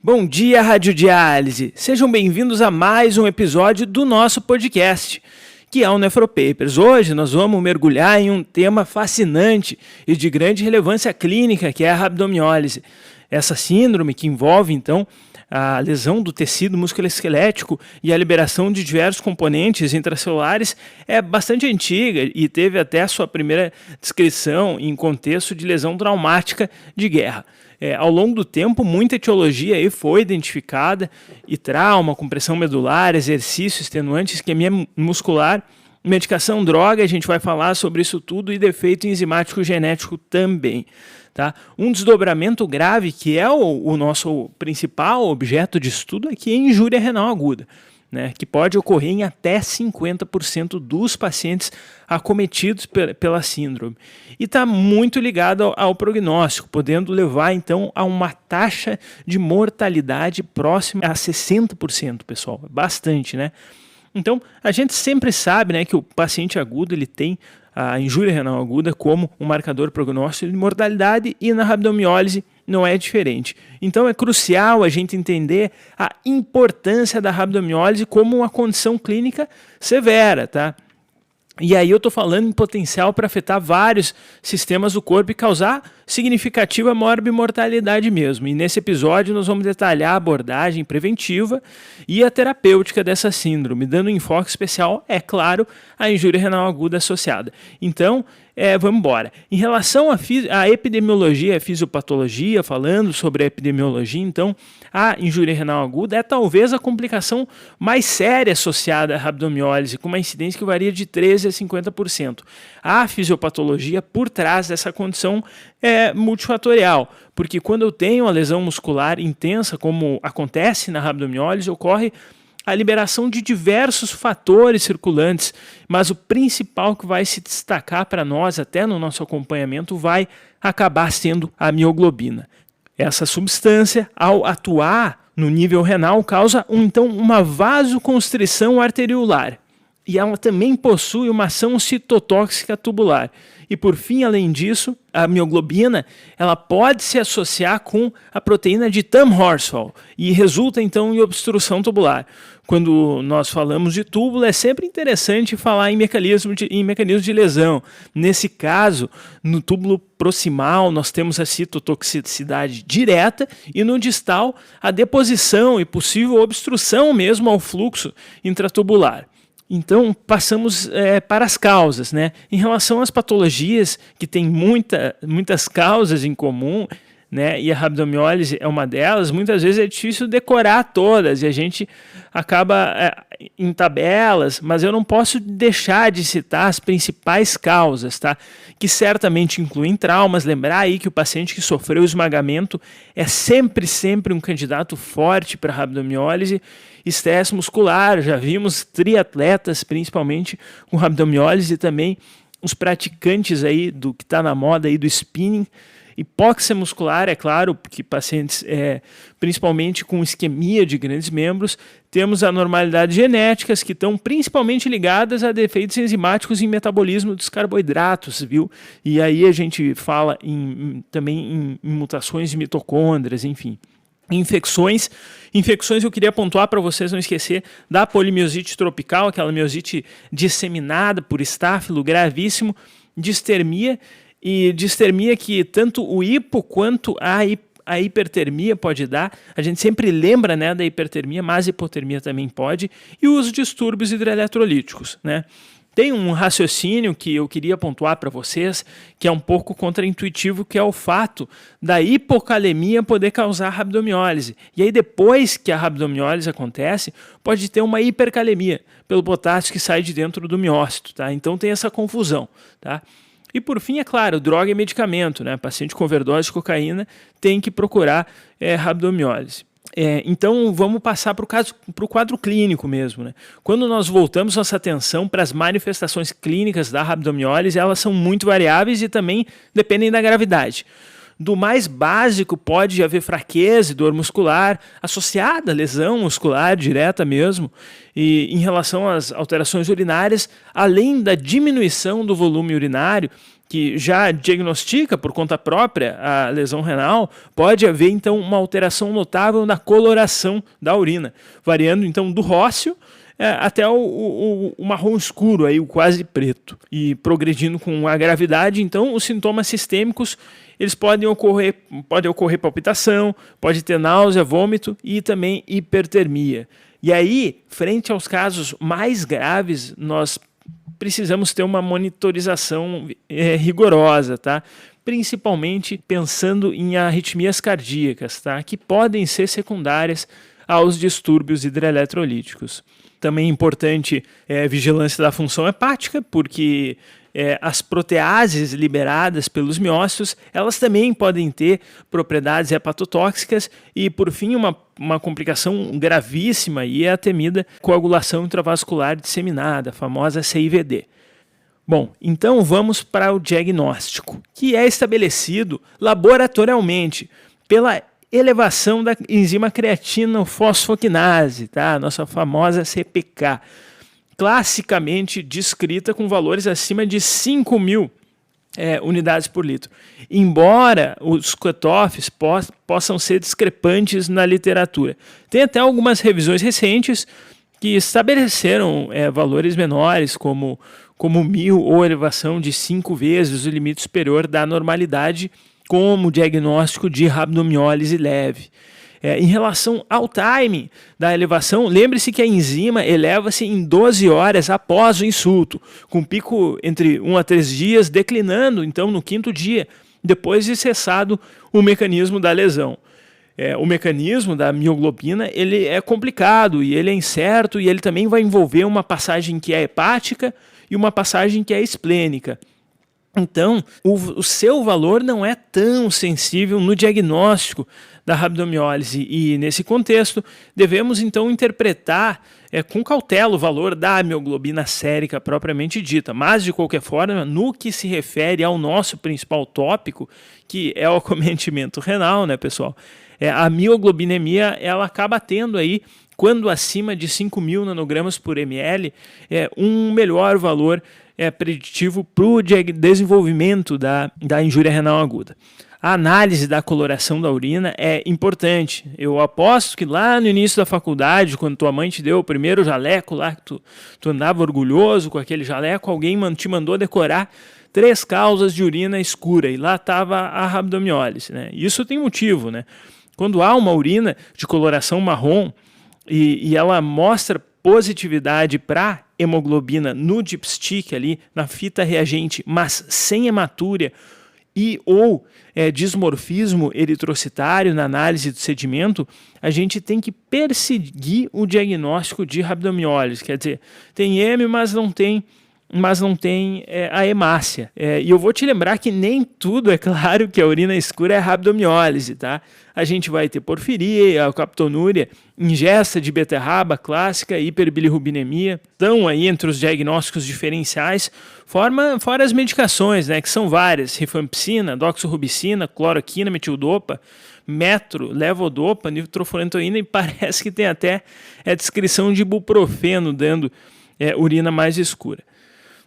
Bom dia, Radiodiálise! Sejam bem-vindos a mais um episódio do nosso podcast, que é o Nefropapers. Hoje nós vamos mergulhar em um tema fascinante e de grande relevância clínica, que é a rabdomiólise. Essa síndrome que envolve, então, a lesão do tecido musculoesquelético e a liberação de diversos componentes intracelulares é bastante antiga e teve até a sua primeira descrição em contexto de lesão traumática de guerra. Ao longo do tempo, muita etiologia aí foi identificada e trauma, compressão medular, exercício extenuante, isquemia muscular, medicação, droga, a gente vai falar sobre isso tudo e defeito enzimático genético também. Tá? Um desdobramento grave, que é o nosso principal objeto de estudo, aqui é a injúria renal aguda, né, que pode ocorrer em até 50% dos pacientes acometidos pela síndrome. E está muito ligado ao prognóstico, podendo levar então a uma taxa de mortalidade próxima a 60%, pessoal. Bastante, né? Então, a gente sempre sabe, né, que o paciente agudo ele tem a injúria renal aguda como um marcador prognóstico de mortalidade e na rabdomiólise não é diferente. Então é crucial a gente entender a importância da rabdomiólise como uma condição clínica severa, tá? E aí eu estou falando em potencial para afetar vários sistemas do corpo e causar significativa morbimortalidade mesmo. E nesse episódio nós vamos detalhar a abordagem preventiva e a terapêutica dessa síndrome, dando um enfoque especial, é claro, à injúria renal aguda associada. Então, vamos embora. Em relação à epidemiologia e à fisiopatologia, falando sobre a epidemiologia, então, a injúria renal aguda é talvez a complicação mais séria associada à rabdomiólise, com uma incidência que varia de 13% a 50%. A fisiopatologia por trás dessa condição é multifatorial, porque quando eu tenho uma lesão muscular intensa, como acontece na rabdomiólise, ocorre a liberação de diversos fatores circulantes, mas o principal que vai se destacar para nós, até no nosso acompanhamento, vai acabar sendo a mioglobina. Essa substância, ao atuar no nível renal, causa então uma vasoconstrição arteriolar. E ela também possui uma ação citotóxica tubular. E por fim, além disso, a mioglobina ela pode se associar com a proteína de Tamm-Horsfall e resulta então em obstrução tubular. Quando nós falamos de túbulo, é sempre interessante falar em mecanismo de lesão. Nesse caso, no túbulo proximal, nós temos a citotoxicidade direta e no distal, a deposição e possível obstrução mesmo ao fluxo intratubular. Então, passamos para as causas, né? Em relação às patologias, que tem muitas causas em comum, né? E a rabdomiólise é uma delas, muitas vezes é difícil decorar todas e a gente acaba em tabelas, mas eu não posso deixar de citar as principais causas, tá? Que certamente incluem traumas. Lembrar aí que o paciente que sofreu esmagamento é sempre um candidato forte para rabdomiólise. Estresse muscular, já vimos triatletas principalmente com rabdomiólise e também os praticantes aí do que está na moda aí do spinning. Hipóxia muscular, é claro, porque pacientes principalmente com isquemia de grandes membros, temos anormalidades genéticas que estão principalmente ligadas a defeitos enzimáticos em metabolismo dos carboidratos, viu? E aí a gente fala também em mutações de mitocôndrias, enfim. Infecções eu queria pontuar para vocês não esquecer da polimiosite tropical, aquela miosite disseminada por estáfilo gravíssimo, distermia que tanto o hipo quanto a hipertermia pode dar. A gente sempre lembra, né, da hipertermia, mas a hipotermia também pode, e o uso de distúrbios hidroeletrolíticos, né? Tem um raciocínio que eu queria pontuar para vocês, que é um pouco contraintuitivo, que é o fato da hipocalemia poder causar rabdomiólise. E aí depois que a rabdomiólise acontece, pode ter uma hipercalemia, pelo potássio que sai de dentro do miócito, tá? Então tem essa confusão, tá? E por fim, é claro, droga e medicamento, né? Paciente com overdose de cocaína tem que procurar rabdomiólise. Então vamos passar para o quadro clínico mesmo, né? Quando nós voltamos nossa atenção para as manifestações clínicas da rabdomiólise, elas são muito variáveis e também dependem da gravidade. Do mais básico, pode haver fraqueza e dor muscular associada à lesão muscular direta mesmo. E em relação às alterações urinárias, além da diminuição do volume urinário, que já diagnostica por conta própria a lesão renal, pode haver então uma alteração notável na coloração da urina, variando então do róseo até o marrom escuro, aí, o quase preto. E progredindo com a gravidade, então, os sintomas sistêmicos eles pode ocorrer palpitação, pode ter náusea, vômito e também hipertermia. E aí, frente aos casos mais graves, nós precisamos ter uma monitorização rigorosa, tá? Principalmente pensando em arritmias cardíacas, tá? Que podem ser secundárias aos distúrbios hidroeletrolíticos. Também é importante a vigilância da função hepática, porque as proteases liberadas pelos miócitos, elas também podem ter propriedades hepatotóxicas e, por fim, uma complicação gravíssima e é a temida coagulação intravascular disseminada, a famosa CIVD. Bom, então vamos para o diagnóstico, que é estabelecido laboratorialmente pela elevação da enzima creatina fosfoquinase, tá? A nossa famosa CPK, classicamente descrita com valores acima de 5.000 unidades por litro. Embora os cutoffs possam ser discrepantes na literatura. Tem até algumas revisões recentes que estabeleceram valores menores, como 1.000 ou elevação de 5 vezes o limite superior da normalidade, como diagnóstico de rabdomiólise leve. Em relação ao timing da elevação, lembre-se que a enzima eleva-se em 12 horas após o insulto, com pico entre 1 a 3 dias, declinando então no 5º dia, depois de cessado o mecanismo da lesão. O mecanismo da mioglobina ele é complicado e ele é incerto e ele também vai envolver uma passagem que é hepática e uma passagem que é esplênica. Então, o seu valor não é tão sensível no diagnóstico da rabdomiólise e, nesse contexto, devemos então interpretar com cautela o valor da mioglobina sérica propriamente dita, mas, de qualquer forma, no que se refere ao nosso principal tópico, que é o acometimento renal, né, pessoal? A mioglobinemia, ela acaba tendo aí, quando acima de 5.000 nanogramas por ml, um melhor valor preditivo para o desenvolvimento da injúria renal aguda. A análise da coloração da urina é importante. Eu aposto que lá no início da faculdade, quando tua mãe te deu o primeiro jaleco lá, que tu andava orgulhoso com aquele jaleco, alguém te mandou decorar 3 causas de urina escura, e lá estava a rabdomiólise, né? Isso tem motivo, né? Quando há uma urina de coloração marrom e ela mostra positividade para hemoglobina no dipstick ali, na fita reagente, mas sem hematúria e ou dismorfismo eritrocitário na análise do sedimento, a gente tem que perseguir o diagnóstico de rabdomiólise. Quer dizer, tem M, mas não tem a hemácia. E eu vou te lembrar que nem tudo, é claro, que a urina escura é rabdomiólise, tá? A gente vai ter porfiria, alcaptonúria, ingesta de beterraba clássica, hiperbilirrubinemia. Estão aí entre os diagnósticos diferenciais, fora as medicações, né, que são várias: rifampicina, doxorubicina, cloroquina, metildopa, metro, levodopa, nitrofurantoína, e parece que tem até a descrição de ibuprofeno dando urina mais escura.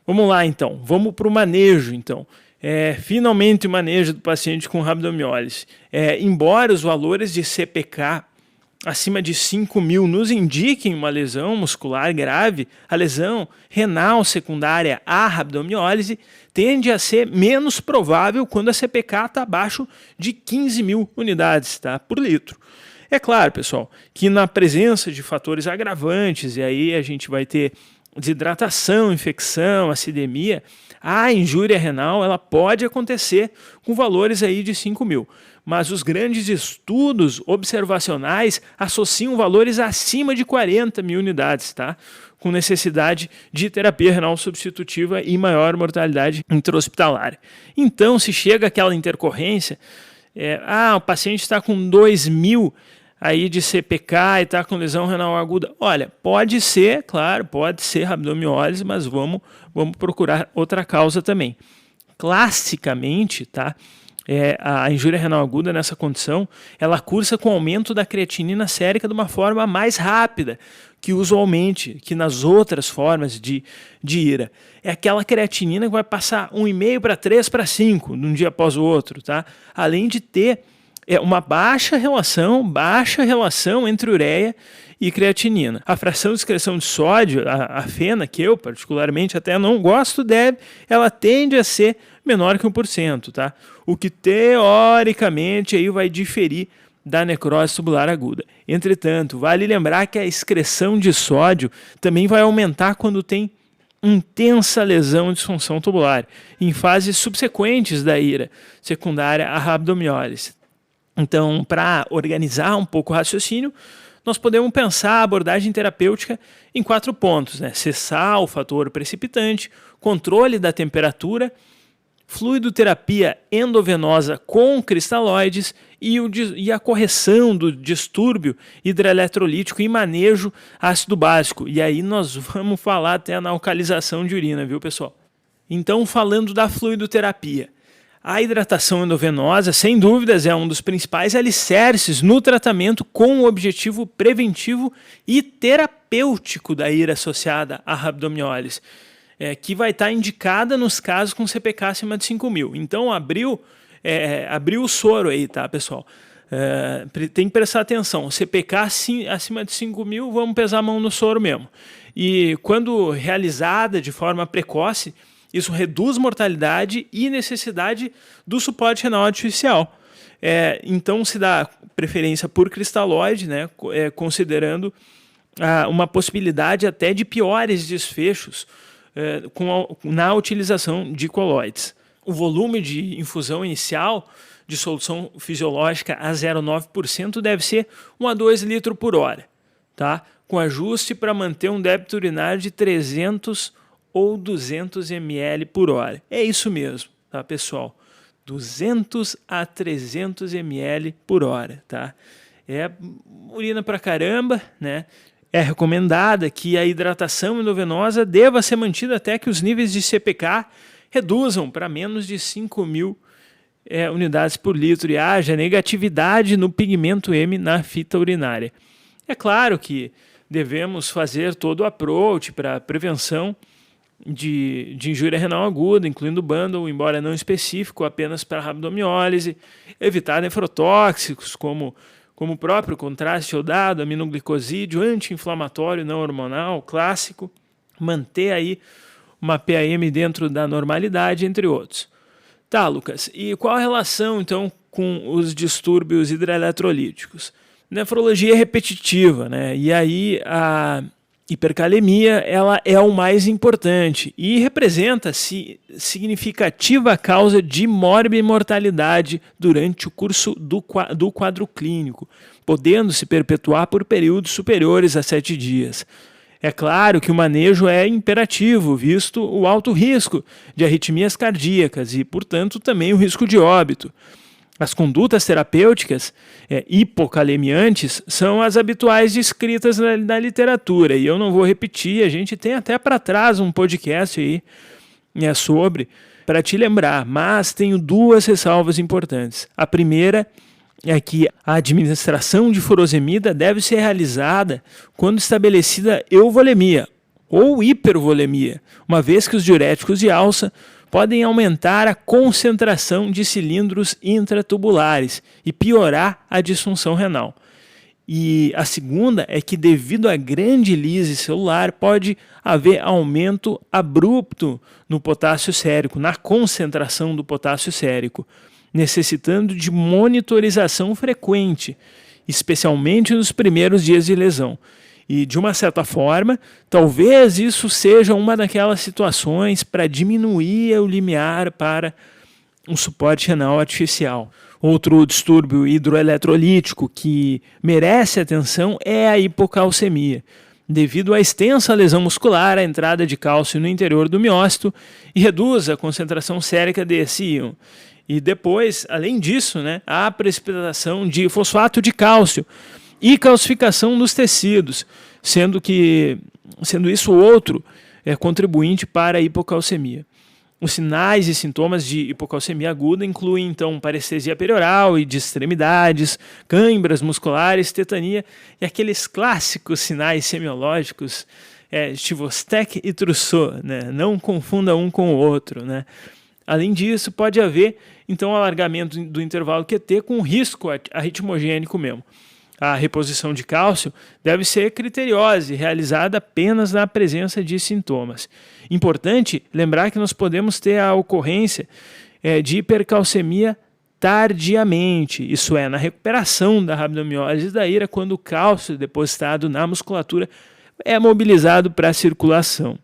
Vamos lá, então. Vamos para o manejo, então. Finalmente o manejo do paciente com rabdomiólise. Embora os valores de CPK acima de 5.000 nos indiquem uma lesão muscular grave, a lesão renal secundária à rabdomiólise tende a ser menos provável quando a CPK está abaixo de 15.000 unidades, tá, por litro. É claro, pessoal, que na presença de fatores agravantes, e aí a gente vai ter desidratação, infecção, acidemia, a injúria renal ela pode acontecer com valores aí de 5.000. Mas os grandes estudos observacionais associam valores acima de 40.000 unidades, tá? Com necessidade de terapia renal substitutiva e maior mortalidade intra-hospitalar. Então, se chega aquela intercorrência, o paciente está com 2.000 aí de CPK e está com lesão renal aguda. Olha, pode ser, claro, pode ser rabdomiólise, mas vamos procurar outra causa também. Classicamente, tá? A injúria renal aguda nessa condição, ela cursa com o aumento da creatinina sérica de uma forma mais rápida que nas outras formas de IRA. É aquela creatinina que vai passar 1,5 para 3 para 5 de um dia após o outro, tá? Além de ter uma baixa relação entre ureia e creatinina. A fração de excreção de sódio, a FeNA, que eu particularmente até não gosto ela tende a ser menor que 1%, tá? O que teoricamente aí vai diferir da necrose tubular aguda. Entretanto, vale lembrar que a excreção de sódio também vai aumentar quando tem intensa lesão de disfunção tubular, em fases subsequentes da IRA, secundária à rabdomiólise. Então, para organizar um pouco o raciocínio, nós podemos pensar a abordagem terapêutica em 4 pontos, né? Cessar o fator precipitante, controle da temperatura, fluidoterapia endovenosa com cristalóides e a correção do distúrbio hidroeletrolítico e manejo ácido básico. E aí nós vamos falar até na alcalização de urina, viu, pessoal? Então, falando da fluidoterapia, a hidratação endovenosa, sem dúvidas, é um dos principais alicerces no tratamento com o objetivo preventivo e terapêutico da IRA associada à rabdomiólise, que vai estar indicada nos casos com CPK acima de 5.000. Então, abriu o soro aí, tá, pessoal? Tem que prestar atenção. CPK acima de 5.000, vamos pesar a mão no soro mesmo. E quando realizada de forma precoce, isso reduz mortalidade e necessidade do suporte renal artificial. Então, se dá preferência por cristalóide, né, considerando uma possibilidade até de piores desfechos na utilização de coloides. O volume de infusão inicial de solução fisiológica a 0,9% deve ser 1 a 2 litros por hora, tá? Com ajuste para manter um débito urinário de 300 ou 200 ml por hora. É isso mesmo, tá, pessoal? 200 a 300 ml por hora, tá? É urina pra caramba, né? É recomendada que a hidratação endovenosa deva ser mantida até que os níveis de CPK reduzam para menos de 5.000 unidades por litro e haja negatividade no pigmento M na fita urinária. É claro que devemos fazer todo o approach para prevenção de injúria renal aguda, incluindo bundle, embora não específico, apenas para rabdomiólise, evitar nefrotóxicos como o próprio contraste iodado, aminoglicosídeo, anti-inflamatório não hormonal, clássico, manter aí uma PAM dentro da normalidade, entre outros. Tá, Lucas, e qual a relação, então, com os distúrbios hidroeletrolíticos? Nefrologia repetitiva, né? E aí a hipercalemia ela é o mais importante e representa significativa causa de morbimortalidade durante o curso do quadro clínico, podendo se perpetuar por períodos superiores a 7 dias. É claro que o manejo é imperativo, visto o alto risco de arritmias cardíacas e, portanto, também o risco de óbito. As condutas terapêuticas hipokalemiantes são as habituais descritas na literatura, e eu não vou repetir, a gente tem até para trás um podcast aí sobre, para te lembrar, mas tenho 2 ressalvas importantes. A primeira é que a administração de furosemida deve ser realizada quando estabelecida euvolemia ou hipervolemia, uma vez que os diuréticos de alça podem aumentar a concentração de cilindros intratubulares e piorar a disfunção renal. E a segunda é que, devido à grande lise celular, pode haver aumento abrupto no potássio sérico, na concentração do potássio sérico, necessitando de monitorização frequente, especialmente nos primeiros dias de lesão. E, de uma certa forma, talvez isso seja uma daquelas situações para diminuir o limiar para um suporte renal artificial. Outro distúrbio hidroeletrolítico que merece atenção é a hipocalcemia, devido à extensa lesão muscular, a entrada de cálcio no interior do miócito e reduz a concentração sérica desse íon. E depois, além disso, né, a precipitação de fosfato de cálcio e calcificação dos tecidos, sendo isso outro contribuinte para a hipocalcemia. Os sinais e sintomas de hipocalcemia aguda incluem, então, parestesia perioral e de extremidades, câimbras musculares, tetania e aqueles clássicos sinais semiológicos, Chvostek e Trousseau, né? Não confunda um com o outro, né? Além disso, pode haver, então, alargamento do intervalo QT com risco arritmogênico mesmo. A reposição de cálcio deve ser criteriosa e realizada apenas na presença de sintomas. Importante lembrar que nós podemos ter a ocorrência de hipercalcemia tardiamente, isso é, na recuperação da rabdomiólise da ira, quando o cálcio depositado na musculatura é mobilizado para a circulação.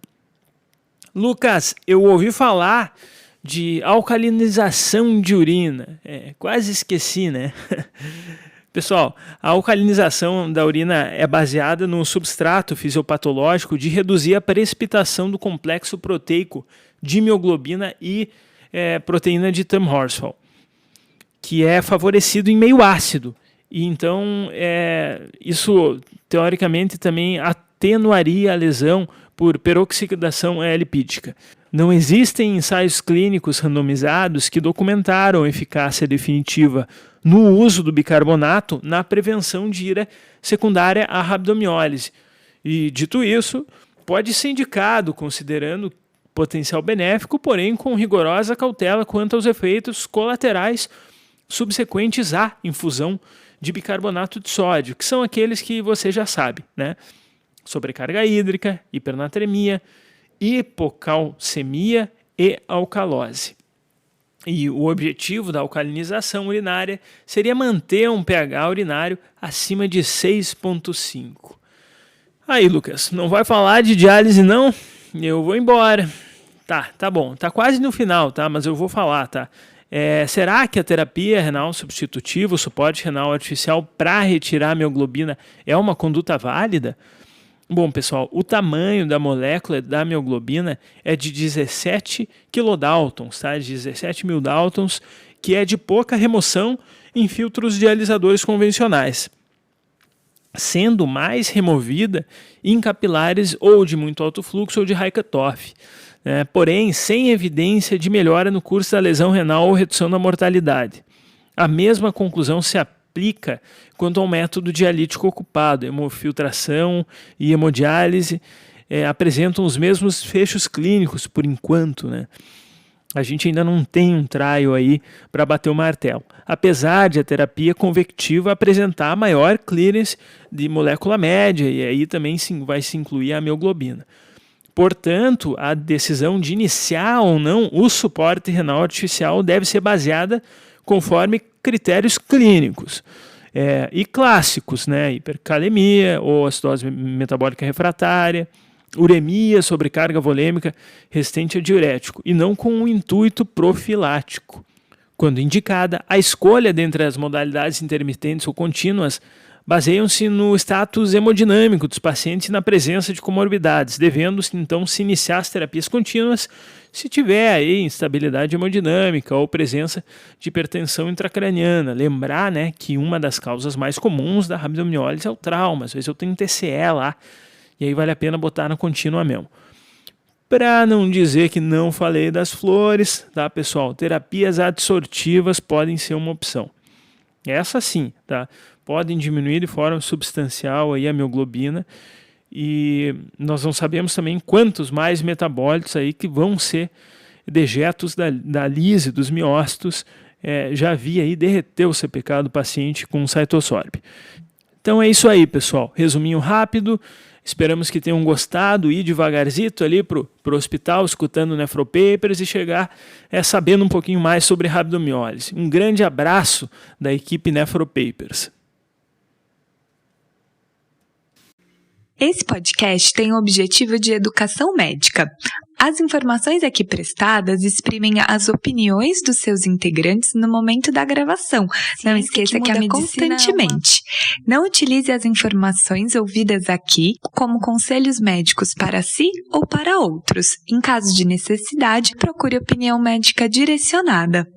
Lucas, eu ouvi falar de alcalinização de urina. Quase esqueci, né? Pessoal, a alcalinização da urina é baseada no substrato fisiopatológico de reduzir a precipitação do complexo proteico de mioglobina e proteína de Thiem-Horsfall, que é favorecido em meio ácido. E então, isso teoricamente também atenuaria a lesão por peroxidação lipídica. Não existem ensaios clínicos randomizados que documentaram a eficácia definitiva no uso do bicarbonato na prevenção de ira secundária à rabdomiólise. E, dito isso, pode ser indicado considerando potencial benéfico, porém com rigorosa cautela quanto aos efeitos colaterais subsequentes à infusão de bicarbonato de sódio, que são aqueles que você já sabe, né? Sobrecarga hídrica, hipernatremia, hipocalcemia e alcalose. E o objetivo da alcalinização urinária seria manter um pH urinário acima de 6,5. Aí, Lucas, não vai falar de diálise não? Eu vou embora. Tá bom, tá quase no final, tá? Mas eu vou falar, tá? Será que a terapia renal substitutiva, o suporte renal artificial para retirar a mioglobina é uma conduta válida? Bom, pessoal, o tamanho da molécula da mioglobina é de 17 kilodaltons, tá? 17 mil daltons, que é de pouca remoção em filtros dialisadores convencionais, sendo mais removida em capilares ou de muito alto fluxo ou de high cutoff, né? Porém, sem evidência de melhora no curso da lesão renal ou redução da mortalidade. A mesma conclusão se aplica quanto ao método dialítico ocupado. Hemofiltração e hemodiálise apresentam os mesmos fechos clínicos por enquanto, né? A gente ainda não tem um trial aí para bater o martelo, apesar de a terapia convectiva apresentar maior clearance de molécula média, e aí também vai se incluir a mioglobina. Portanto, a decisão de iniciar ou não o suporte renal artificial deve ser baseada conforme critérios clínicos e clássicos, né? Hipercalemia ou acidose metabólica refratária, uremia, sobrecarga volêmica resistente a diurético, e não com um intuito profilático. Quando indicada, a escolha dentre as modalidades intermitentes ou contínuas baseiam-se no status hemodinâmico dos pacientes e na presença de comorbidades, devendo-se então se iniciar as terapias contínuas se tiver aí instabilidade hemodinâmica ou presença de hipertensão intracraniana. Lembrar, né, que uma das causas mais comuns da rabdomiólise é o trauma. Às vezes eu tenho TCE lá, e aí vale a pena botar na contínua mesmo. Para não dizer que não falei das flores, tá, pessoal? Terapias adsortivas podem ser uma opção. Essa sim, tá? Podem diminuir de forma substancial aí a mioglobina, e nós não sabemos também quantos mais metabólitos aí que vão ser dejetos da lise dos miócitos. Já vi aí derreter o CPK do paciente com Cytosorb. Então é isso aí, pessoal. Resuminho rápido. Esperamos que tenham gostado, ir devagarzito ali pro hospital, escutando o Nefropapers e chegar sabendo um pouquinho mais sobre rabdomiólise. Um grande abraço da equipe Nefropapers. Esse podcast tem o objetivo de educação médica. As informações aqui prestadas exprimem as opiniões dos seus integrantes no momento da gravação. Não esqueça que a medicina constantemente. Não utilize as informações ouvidas aqui como conselhos médicos para si ou para outros. Em caso de necessidade, procure opinião médica direcionada.